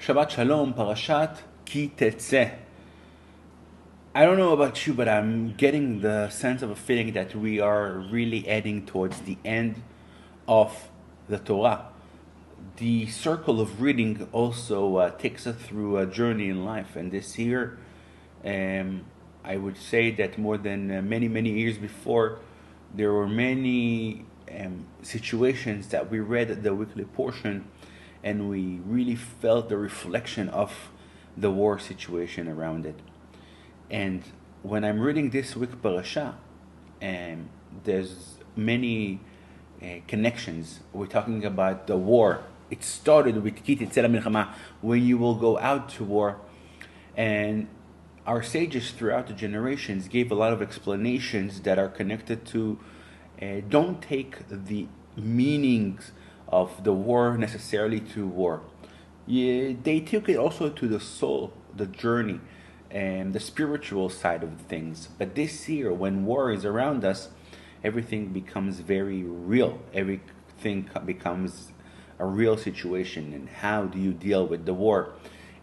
Shabbat Shalom, Parashat Ki Tezeh. I don't know about you, but I'm getting the sense of a feeling that we are really heading towards the end of the Torah. The circle of reading also takes us through a journey in life, and this year, I would say that more than many years before, there were many situations that we read the weekly portion, and we really felt the reflection of the war situation around it. And when I'm reading this week parasha, there's many connections. We're talking about the war. It started with Ki Tezeh, when you will go out to war. And our sages throughout the generations gave a lot of explanations that are connected to don't take the meanings of the war necessarily to war. Yeah, they took it also to the soul, the journey, and the spiritual side of things. But this year, when war is around us, everything becomes very real. Everything becomes a real situation. And how do you deal with the war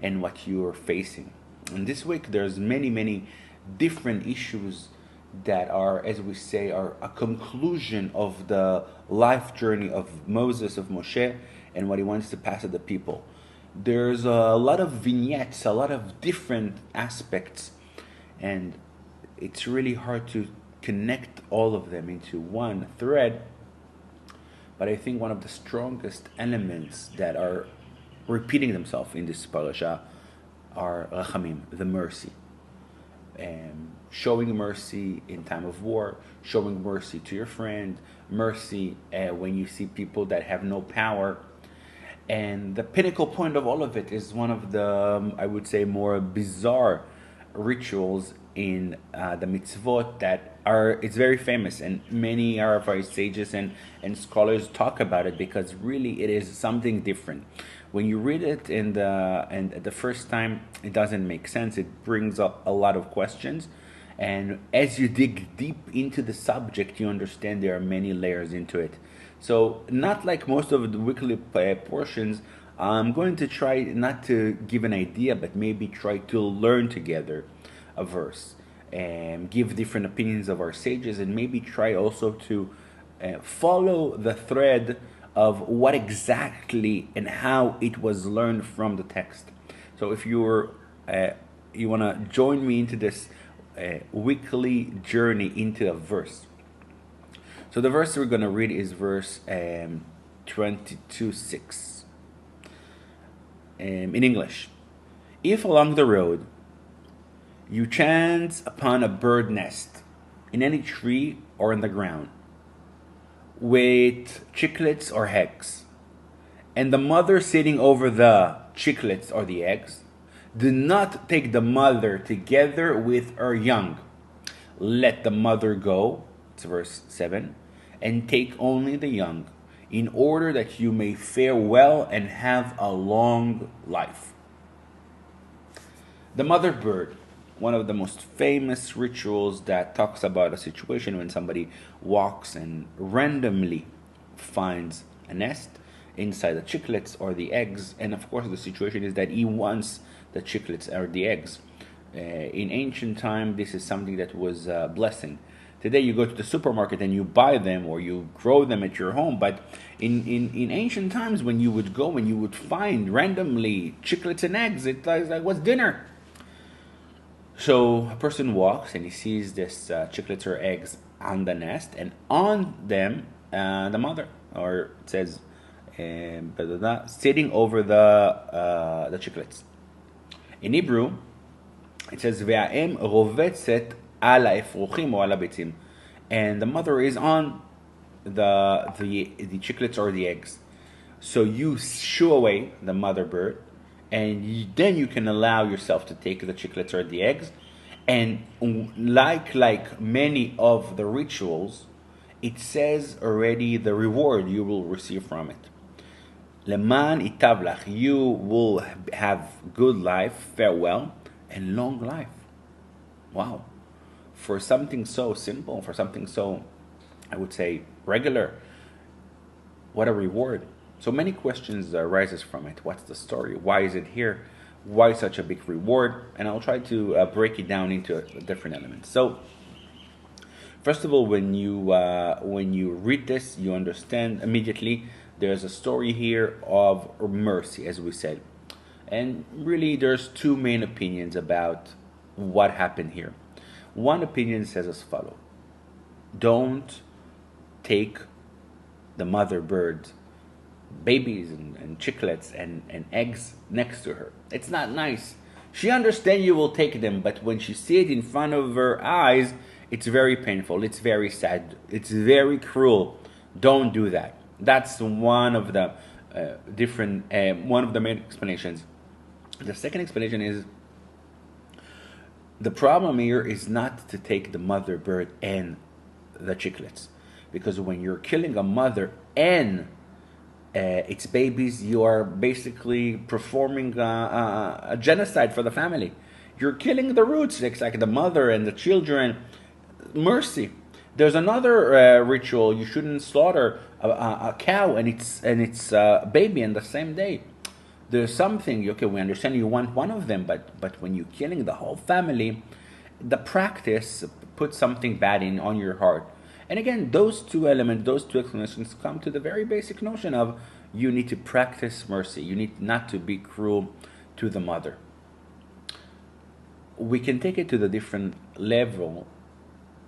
and what you are facing? And this week, there's many different issues that are, as we say, are a conclusion of the life journey of Moses, of Moshe, and what he wants to pass to the people. There's a lot of vignettes, a lot of different aspects, and it's really hard to connect all of them into one thread. But I think one of the strongest elements that are repeating themselves in this parasha are Rachamim, the mercy. Showing mercy in time of war, showing mercy to your friend, mercy when you see people that have no power. And the pinnacle point of all of it is one of the, I would say, more bizarre rituals in the mitzvot that are, it's very famous, and many of our sages and scholars talk about it because really it is something different. When you read it and the first time, it doesn't make sense. It brings up a lot of questions. And as you dig deep into the subject, you understand there are many layers into it. So not like most of the weekly portions, I'm going to try not to give an idea, but maybe try to learn together a verse and give different opinions of our sages, and maybe try also to follow the thread of what exactly and how it was learned from the text. So if you want to join me into this weekly journey into a verse. So the verse we're going to read is verse 22:6 in English. If along the road you chance upon a bird nest in any tree or in the ground with chicklets or eggs, and the mother sitting over the chicklets or the eggs, do not take the mother together with her young. Let the mother go, it's verse 7, and take only the young, in order that you may fare well and have a long life. The mother bird, one of the most famous rituals that talks about a situation when somebody walks and randomly finds a nest inside the chicklets or the eggs. And of course the situation is that he wants the chicklets or the eggs. In ancient time, this is something that was a blessing. Today you go to the supermarket and you buy them or you grow them at your home. But in ancient times, when you would go and you would find randomly chicklets and eggs, it's like, what's dinner? So a person walks and he sees this chicklets or eggs on the nest, and on them the mother, or it says sitting over the chicklets. In Hebrew, it says והאם רובצת על האפרוחים או על הביצים, and the mother is on the chicklets or the eggs. So you shoo away the mother bird, and then you can allow yourself to take the chicklets or the eggs. And like many of the rituals, it says already the reward you will receive from it. Leman itav lach, you will have good life, farewell, and long life. Wow. For something so simple, for something so, I would say, regular, what a reward. So many questions arises from it. What's the story? Why is it here? Why such a big reward? And I'll try to break it down into different elements. So, first of all, when you read this, you understand immediately there's a story here of mercy, as we said. And really, there's two main opinions about what happened here. One opinion says as follows: don't take the mother bird babies and chicklets and eggs next to her. It's not nice. She understands you will take them, but when she sees it in front of her eyes, it's very painful. It's very sad. It's very cruel. Don't do that. That's one of the one of the main explanations. The second explanation is the problem here is not to take the mother bird and the chicklets, because when you're killing a mother and its babies, you are basically performing a genocide for the family. You're killing the roots. It's like the mother and the children. Mercy. There's another ritual. You shouldn't slaughter a cow and its baby in the same day. There's something. Okay, we understand you want one of them, but when you're killing the whole family, the practice puts something bad on your heart. And again, those two elements, those two explanations come to the very basic notion of you need to practice mercy. You need not to be cruel to the mother. We can take it to the different level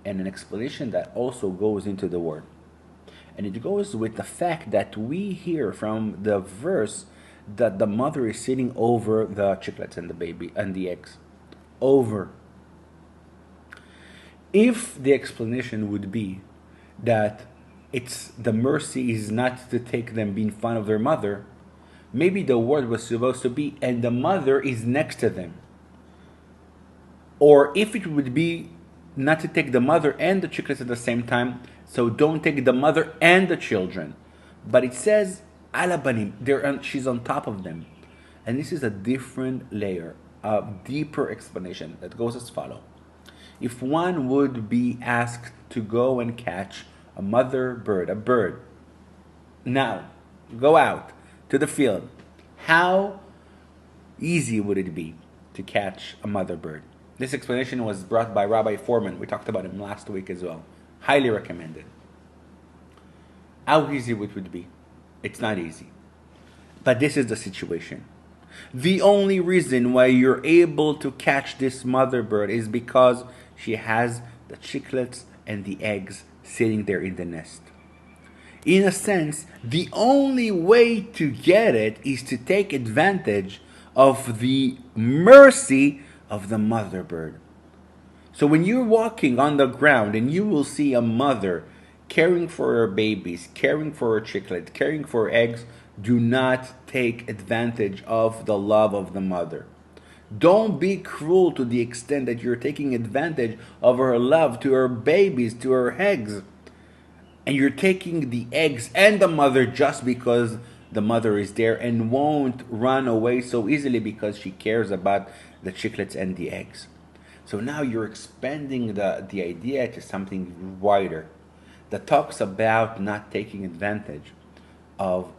and an explanation that also goes into the word. And it goes with the fact that we hear from the verse that the mother is sitting over the chicklets and the baby and the eggs. Over. If the explanation would be that it's the mercy is not to take them in front of their mother, maybe the word was supposed to be, and the mother is next to them. Or if it would be not to take the mother and the chicklets at the same time, so don't take the mother and the children. But it says, ala banim, she's on top of them. And this is a different layer, a deeper explanation that goes as follows. If one would be asked to go and catch a mother bird, a bird, now, go out to the field, how easy would it be to catch a mother bird? This explanation was brought by Rabbi Foreman. We talked about him last week as well. Highly recommended. How easy it would be? It's not easy. But this is the situation. The only reason why you're able to catch this mother bird is because she has the chicklets and the eggs sitting there in the nest. In a sense, the only way to get it is to take advantage of the mercy of the mother bird. So when you're walking on the ground and you will see a mother caring for her babies, caring for her chicklets, caring for her eggs, do not take advantage of the love of the mother. Don't be cruel to the extent that you're taking advantage of her love to her babies, to her eggs. And you're taking the eggs and the mother just because the mother is there and won't run away so easily because she cares about the chicklets and the eggs. So now you're expanding the idea to something wider that talks about not taking advantage of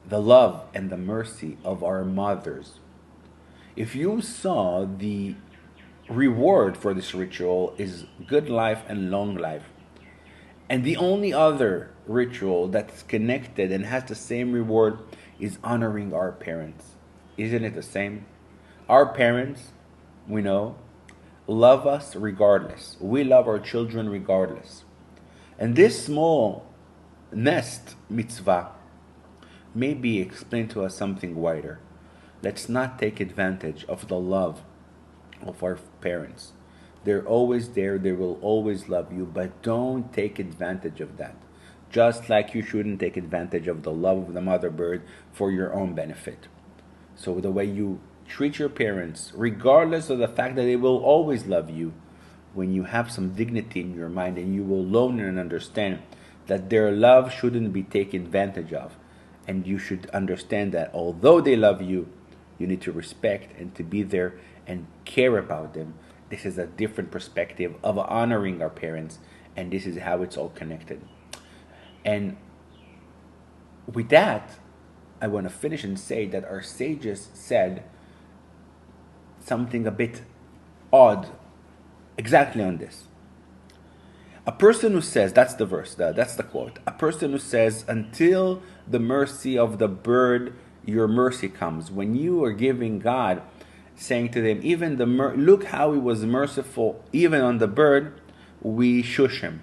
the love and the mercy of our mothers. If you saw the reward for this ritual is good life and long life, and the only other ritual that's connected and has the same reward is honoring our parents. Isn't it the same? Our parents, we know, love us regardless. We love our children regardless. And this small nest mitzvah maybe explain to us something wider. Let's not take advantage of the love of our parents. They're always there. They will always love you, but don't take advantage of that. Just like you shouldn't take advantage of the love of the mother bird for your own benefit. So the way you treat your parents, regardless of the fact that they will always love you, when you have some dignity in your mind and you will learn and understand that their love shouldn't be taken advantage of, and you should understand that although they love you, you need to respect and to be there and care about them. This is a different perspective of honoring our parents, and this is how it's all connected. And with that, I want to finish and say that our sages said something a bit odd exactly on this. A person who says, that's the verse, that's the quote, a person who says, until the mercy of the bird, your mercy comes. When you are giving God, saying to them, even look how he was merciful even on the bird, we shush him.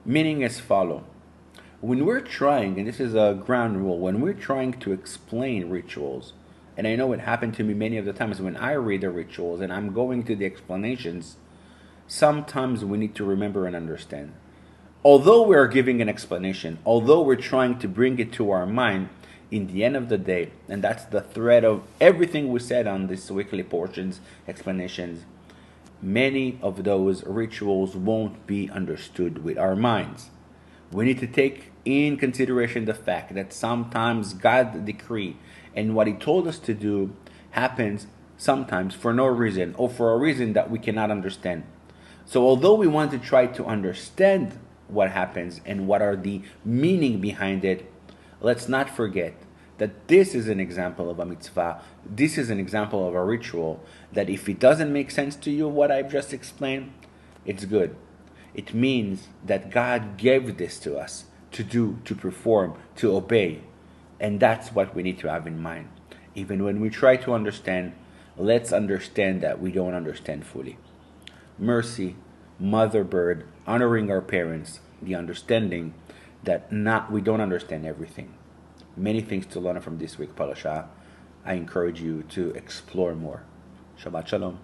Meaning as follow. When we're trying, and this is a ground rule, when we're trying to explain rituals, and I know it happened to me many of the times when I read the rituals and I'm going to the explanations, sometimes we need to remember and understand. Although we're giving an explanation, although we're trying to bring it to our mind, in the end of the day, and that's the thread of everything we said on these weekly portions, explanations, many of those rituals won't be understood with our minds. We need to take in consideration the fact that sometimes God's decree and what he told us to do happens sometimes for no reason or for a reason that we cannot understand. So although we want to try to understand what happens and what are the meaning behind it, let's not forget that this is an example of a mitzvah. This is an example of a ritual that if it doesn't make sense to you, what I've just explained, it's good. It means that God gave this to us to do, to perform, to obey. And that's what we need to have in mind. Even when we try to understand, let's understand that we don't understand fully. Mercy, mother bird, honoring our parents, the understanding that we don't understand everything. Many things to learn from this week parasha. I encourage you to explore more. Shabbat Shalom.